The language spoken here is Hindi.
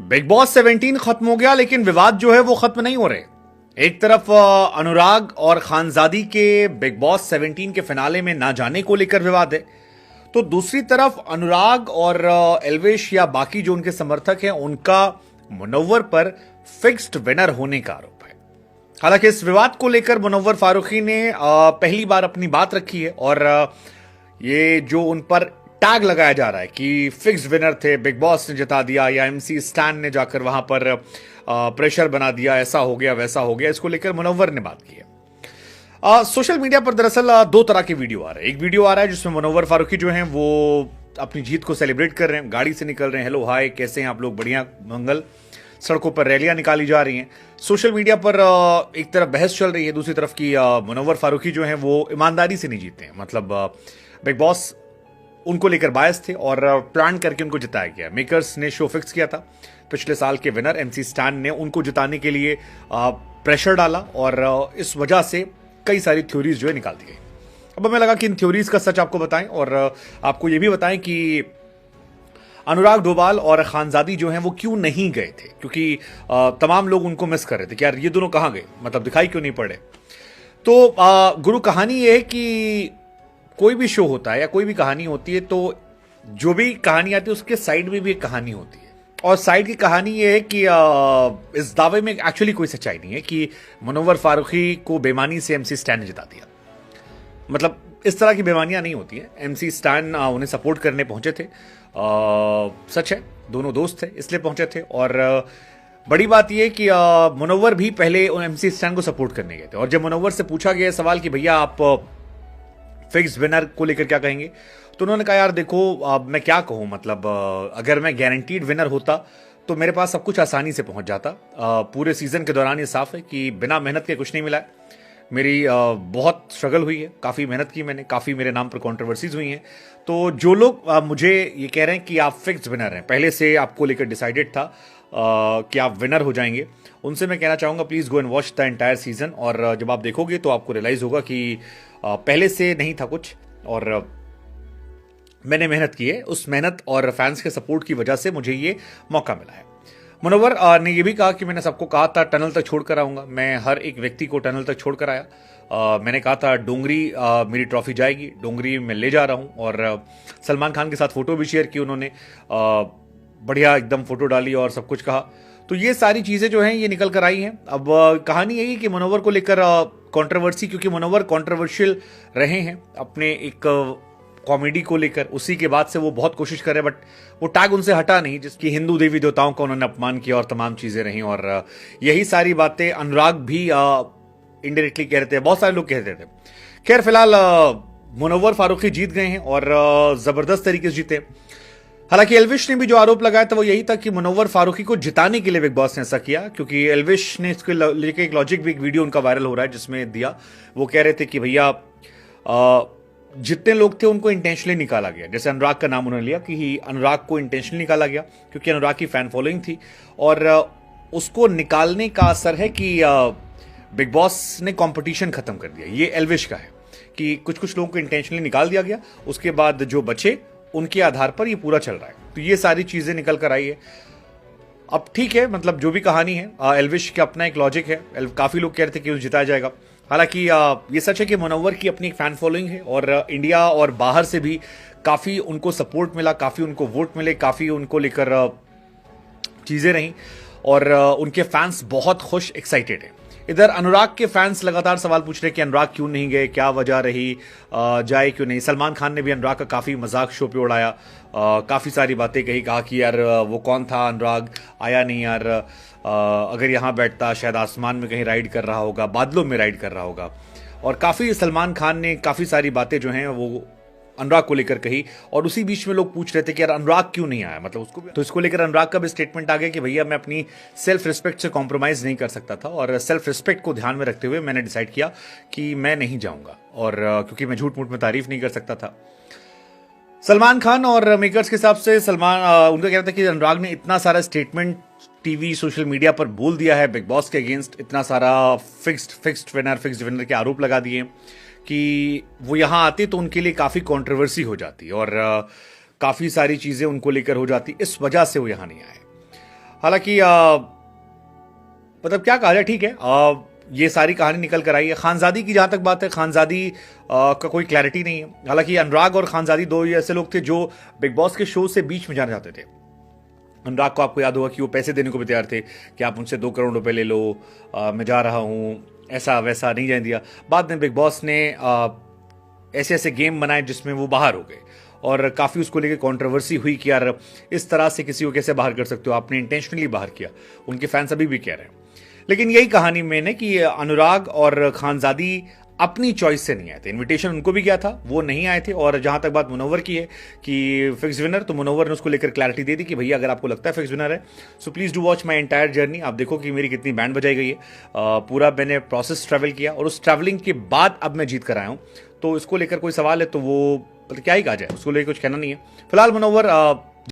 बिग बॉस 17 खत्म हो गया, लेकिन विवाद जो है वो खत्म नहीं हो रहे। एक तरफ अनुराग और खानजादी के बिग बॉस 17 के फिनाले में ना जाने को लेकर विवाद है, तो दूसरी तरफ अनुराग और एल्विश या बाकी जो उनके समर्थक हैं उनका मुनव्वर पर फिक्स्ड विनर होने का आरोप है। हालांकि इस विवाद को लेकर मुनव्वर फारूकी ने पहली बार अपनी बात रखी है और ये जो उन पर टैग लगाया जा रहा है कि फिक्स विनर थे, बिग बॉस ने जिता दिया या एमसी स्टैन ने जाकर वहां पर प्रेशर बना दिया, ऐसा हो गया वैसा हो गया, इसको लेकर मुनव्वर ने बात की है। सोशल मीडिया पर दरअसल दो तरह के वीडियो आ रहे हैं। एक वीडियो आ रहा है जिसमें मुनव्वर फारूकी जो हैं वो अपनी जीत को सेलिब्रेट कर रहे हैं, गाड़ी से निकल रहे हैं, हेलो हाय कैसे हैं आप लोग, बढ़िया मंगल। सड़कों पर रैलियां निकाली जा रही हैं। सोशल मीडिया पर एक तरफ बहस चल रही है, दूसरी तरफ की मुनव्वर फारूकी जो हैं वो ईमानदारी से नहीं जीते हैं। मतलब बिग बॉस उनको लेकर बायस थे और प्लान करके उनको जिताया गया। मेकर्स ने शो फिक्स किया था, पिछले साल के विनर एमसी स्टैन ने उनको जिताने के लिए प्रेशर डाला और इस वजह से कई सारी थ्योरीज जो है निकाल दी गई। अब हमें लगा कि इन थ्योरीज का सच आपको बताएं और आपको यह भी बताएं कि अनुराग डोभाल और खानजादी जो हैं वो क्यों नहीं गए थे, क्योंकि तमाम लोग उनको मिस कर रहे थे कि यार ये दोनों कहां गए, मतलब दिखाई क्यों नहीं पड़े। तो गुरु कहानी ये है कि कोई भी शो होता है या कोई भी कहानी होती है तो जो भी कहानी आती है उसके साइड में भी एक कहानी होती है, और साइड की कहानी ये है कि इस दावे में एक्चुअली कोई सच्चाई नहीं है कि मुनव्वर फारूकी को बेमानी से एमसी स्टैन ने जिता दिया। मतलब इस तरह की बेमानियां नहीं होती है। एमसी स्टैन उन्हें सपोर्ट करने पहुंचे थे, सच है दोनों दोस्त थे इसलिए पहुंचे थे। और बड़ी बात यह कि मुनव्वर भी पहले एमसी स्टैन को सपोर्ट करने गए थे, और जब मुनव्वर से पूछा गया सवाल कि भैया आप फिक्स विनर को लेकर क्या कहेंगे, तो उन्होंने कहा यार देखो अब मैं क्या कहूं, मतलब अगर मैं गारंटीड विनर होता तो मेरे पास सब कुछ आसानी से पहुंच जाता। पूरे सीजन के दौरान ये साफ है कि बिना मेहनत के कुछ नहीं मिला है। मेरी बहुत स्ट्रगल हुई है, काफ़ी मेहनत की मैंने, काफ़ी मेरे नाम पर कंट्रोवर्सीज हुई हैं। तो जो लोग मुझे ये कह रहे हैं कि आप फिक्स विनर हैं, पहले से आपको लेकर डिसाइडेड था कि आप विनर हो जाएंगे, उनसे मैं कहना चाहूँगा please go and watch the entire season. और जब आप देखोगे तो आपको रियलाइज़ होगा कि पहले से नहीं था कुछ, और मैंने मेहनत की है, उस मेहनत और फैंस के सपोर्ट की वजह से मुझे ये मौका मिला है। मुनव्वर ने यह भी कहा कि मैंने सबको कहा था टनल तक छोड़कर आऊँगा, मैं हर एक व्यक्ति को टनल तक छोड़कर आया। मैंने कहा था डोंगरी मेरी ट्रॉफी जाएगी, डोंगरी मैं ले जा रहा हूँ। और सलमान खान के साथ फोटो भी शेयर की उन्होंने, बढ़िया एकदम फोटो डाली और सब कुछ कहा। तो ये सारी चीज़ें जो हैं ये निकल कर आई हैं। अब कहानी यही कि मुनव्वर को लेकर कंट्रोवर्सी, क्योंकि मुनव्वर कंट्रोवर्शियल रहे हैं अपने एक कॉमेडी को लेकर, उसी के बाद से वो बहुत कोशिश कर रहे हैं, बट वो टैग उनसे हटा नहीं जिसकी हिंदू देवी देवताओं का उन्होंने अपमान किया और तमाम चीज़ें रहीं। और यही सारी बातें अनुराग भी इनडायरेक्टली कह रहे थे, बहुत सारे लोग कहते थे। खैर फिलहाल मुनव्वर फारूकी जीत गए हैं और ज़बरदस्त तरीके से जीते। हालांकि एल्विश ने भी जो आरोप लगाया था वो यही था कि मुनव्वर फारूकी को जिताने के लिए बिग बॉस ने ऐसा किया, क्योंकि एल्विश ने इसको लेकर एक लॉजिक भी, एक वीडियो उनका वायरल हो रहा है जिसमें दिया, वो कह रहे थे कि भैया जितने लोग थे उनको इंटेंशनली निकाला गया। जैसे अनुराग का नाम उन्होंने लिया कि अनुराग को इंटेंशनली निकाला गया क्योंकि अनुराग की फैन फॉलोइंग थी, और उसको निकालने का असर है कि बिग बॉस ने कंपटीशन खत्म कर दिया। ये एल्विश का है कि कुछ कुछ लोगों को इंटेंशनली निकाल दिया गया, उसके बाद जो बचे उनके आधार पर ये पूरा चल रहा है। तो ये सारी चीजें निकल कर आई है। अब ठीक है, मतलब जो भी कहानी है, एल्विश का अपना एक लॉजिक है। काफी लोग कह रहे थे कि उसे जिताया जाएगा। हालांकि ये सच है कि मुनव्वर की अपनी एक फैन फॉलोइंग है और इंडिया और बाहर से भी काफी उनको सपोर्ट मिला, काफी उनको वोट मिले, काफी उनको लेकर चीजें रहीं, और उनके फैंस बहुत खुश, एक्साइटेड हैं। इधर अनुराग के फैंस लगातार सवाल पूछ रहे कि अनुराग क्यों नहीं गए, क्या वजह रही, जाए क्यों नहीं। सलमान खान ने भी अनुराग का काफ़ी मजाक शो पे उड़ाया, काफ़ी सारी बातें कही, कहा कि यार वो कौन था अनुराग, आया नहीं यार, अगर यहाँ बैठता शायद आसमान में कहीं राइड कर रहा होगा, बादलों में राइड कर रहा होगा। और काफ़ी सलमान खान ने काफ़ी सारी बातें जो हैं वो अनुराग को लेकर कही, और उसी बीच में लोग पूछ रहे थे कि यार अनुराग क्यों नहीं आया, मतलब उसको भी। तो इसको लेकर अनुराग का भी स्टेटमेंट आ गया कि भैया मैं अपनी सेल्फ रिस्पेक्ट से कॉम्प्रोमाइज नहीं कर सकता था, और सेल्फ रिस्पेक्ट को ध्यान में रखते हुए मैंने डिसाइड किया कि मैं नहीं जाऊंगा, और क्योंकि मैं झूठ मूठ में तारीफ नहीं कर सकता था। सलमान खान और मेकर्स के हिसाब से उनका कहना था कि अनुराग ने इतना सारा स्टेटमेंट टीवी सोशल मीडिया पर बोल दिया है बिग बॉस के अगेंस्ट, इतना सारा फिक्स्ड विनर के आरोप लगा दिए कि वो यहाँ आते तो उनके लिए काफ़ी कंट्रोवर्सी हो जाती और काफ़ी सारी चीज़ें उनको लेकर हो जाती, इस वजह से वो यहाँ नहीं आए। हालांकि मतलब क्या कहा जाए, ठीक है, ये सारी कहानी निकल कर आई है। खानजादी की जहां तक बात है, खानजादी का कोई क्लैरिटी नहीं है। हालांकि अनुराग और खानजादी दो ही ऐसे लोग थे जो बिग बॉस के शो से बीच में जाना चाहते थे। अनुराग को आपको याद होगा कि वो पैसे देने को भी तैयार थे कि आप उनसे 2 करोड़ रुपए ले लो, मैं जा रहा हूं, ऐसा वैसा, नहीं जाने दिया। बाद में बिग बॉस ने ऐसे ऐसे गेम बनाए जिसमें वो बाहर हो गए और काफ़ी उसको लेकर कंट्रोवर्सी हुई कि यार इस तरह से किसी को कैसे बाहर कर सकते हो, आपने इंटेंशनली बाहर किया। उनके फैंस अभी भी कह रहे हैं। लेकिन यही कहानी में ने कि अनुराग और खानजादी अपनी चॉइस से नहीं आए थे। इनविटेशन उनको भी गया था, वो नहीं आए थे। और जहां तक बात मुनव्वर की है कि फिक्स विनर, तो मुनव्वर ने उसको लेकर क्लैरिटी दे दी कि भैया अगर आपको लगता है फिक्स विनर है so please do watch my entire journey. आप देखो कि मेरी कितनी बैंड बजाई गई है, पूरा मैंने प्रोसेस ट्रैवल किया और उस ट्रैवलिंग के बाद अब मैं जीत कर आया हूं। तो इसको लेकर कोई सवाल है तो वो क्या ही कहा जाए, उसको लेकर कुछ कहना नहीं है। फिलहाल मुनव्वर